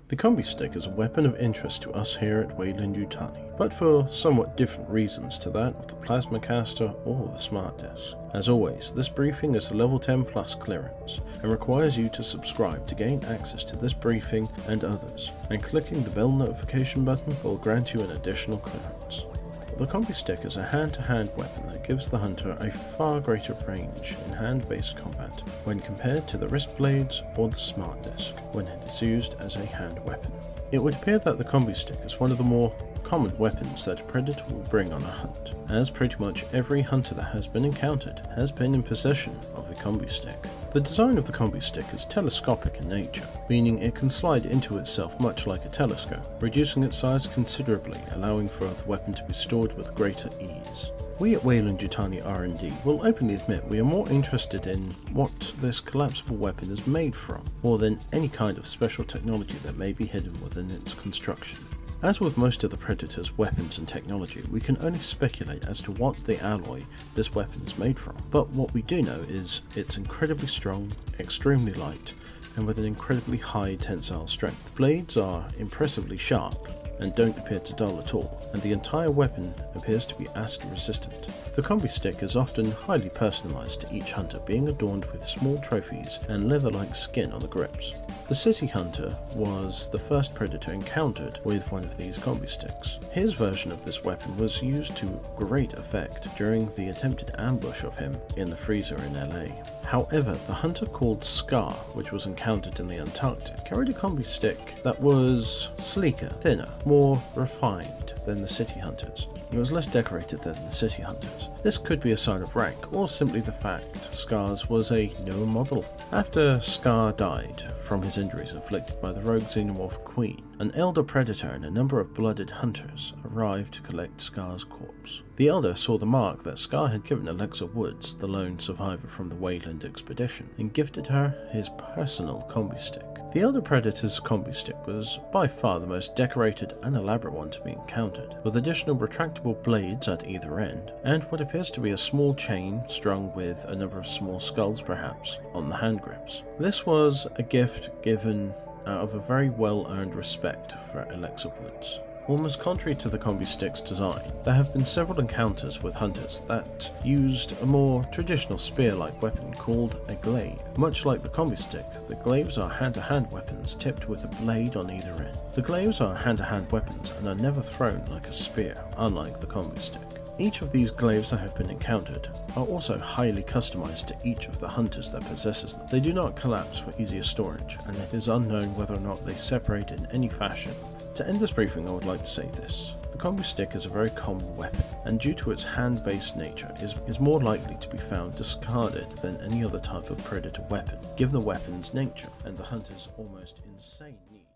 The combi-stick is a weapon of interest to us here at Weyland-Yutani, but for somewhat different reasons to that of the plasma caster or the smart disc. As always, this briefing is a level 10 plus clearance and requires you to subscribe to gain access to this briefing and others, and clicking the bell notification button will grant you an additional clearance. The combi-stick is a hand-to-hand weapon that gives the hunter a far greater range in hand-based combat when compared to the wrist blades or the smart disc when it is used as a hand weapon. It would appear that the combi-stick is one of the more common weapons that a predator will bring on a hunt, as pretty much every hunter that has been encountered has been in possession of a combi-stick. The design of the combi-stick is telescopic in nature, meaning it can slide into itself much like a telescope, reducing its size considerably, allowing for the weapon to be stored with greater ease. We at Weyland-Yutani R&D will openly admit we are more interested in what this collapsible weapon is made from, more than any kind of special technology that may be hidden within its construction. As with most of the Predator's weapons and technology, we can only speculate as to what the alloy this weapon is made from, but what we do know is it's incredibly strong, extremely light, and with an incredibly high tensile strength. Blades are impressively sharp and don't appear to dull at all, and the entire weapon appears to be acid resistant. The combi-stick is often highly personalized to each hunter, being adorned with small trophies and leather-like skin on the grips. The city hunter was the first predator encountered with one of these combi-sticks. His version of this weapon was used to great effect during the attempted ambush of him in the freezer in LA. However, the hunter called Scar, which was encountered in the Antarctic, carried a combi-stick that was sleeker, thinner, more refined than the city hunters. It was less decorated than the city hunters. This could be a sign of rank, or simply the fact Scar's was a newer model. After Scar died from his injuries inflicted by the rogue xenomorph Queen, an elder predator and a number of blooded hunters arrived to collect Scar's corpse. The elder saw the mark that Scar had given Alexa Woods, the lone survivor from the Weyland expedition, and gifted her his personal combi-stick. The elder predator's combi-stick was by far the most decorated and elaborate one to be encountered, with additional retractable blades at either end, and what appears to be a small chain strung with a number of small skulls perhaps on the hand grips. This was a gift given out of a very well-earned respect for Alexa Woods. Almost contrary to the combi-stick's design, there have been several encounters with hunters that used a more traditional spear-like weapon called a glaive. Much like the combi-stick, the glaives are hand-to-hand weapons tipped with a blade on either end. The glaives are hand-to-hand weapons and are never thrown like a spear, unlike the combi-stick. Each of these glaives that have been encountered are also highly customized to each of the hunters that possesses them. They do not collapse for easier storage, and it is unknown whether or not they separate in any fashion. To end this briefing, I would like to say this. The combi-stick is a very common weapon, and due to its hand-based nature, is more likely to be found discarded than any other type of predator weapon, given the weapon's nature and the hunter's almost insane need.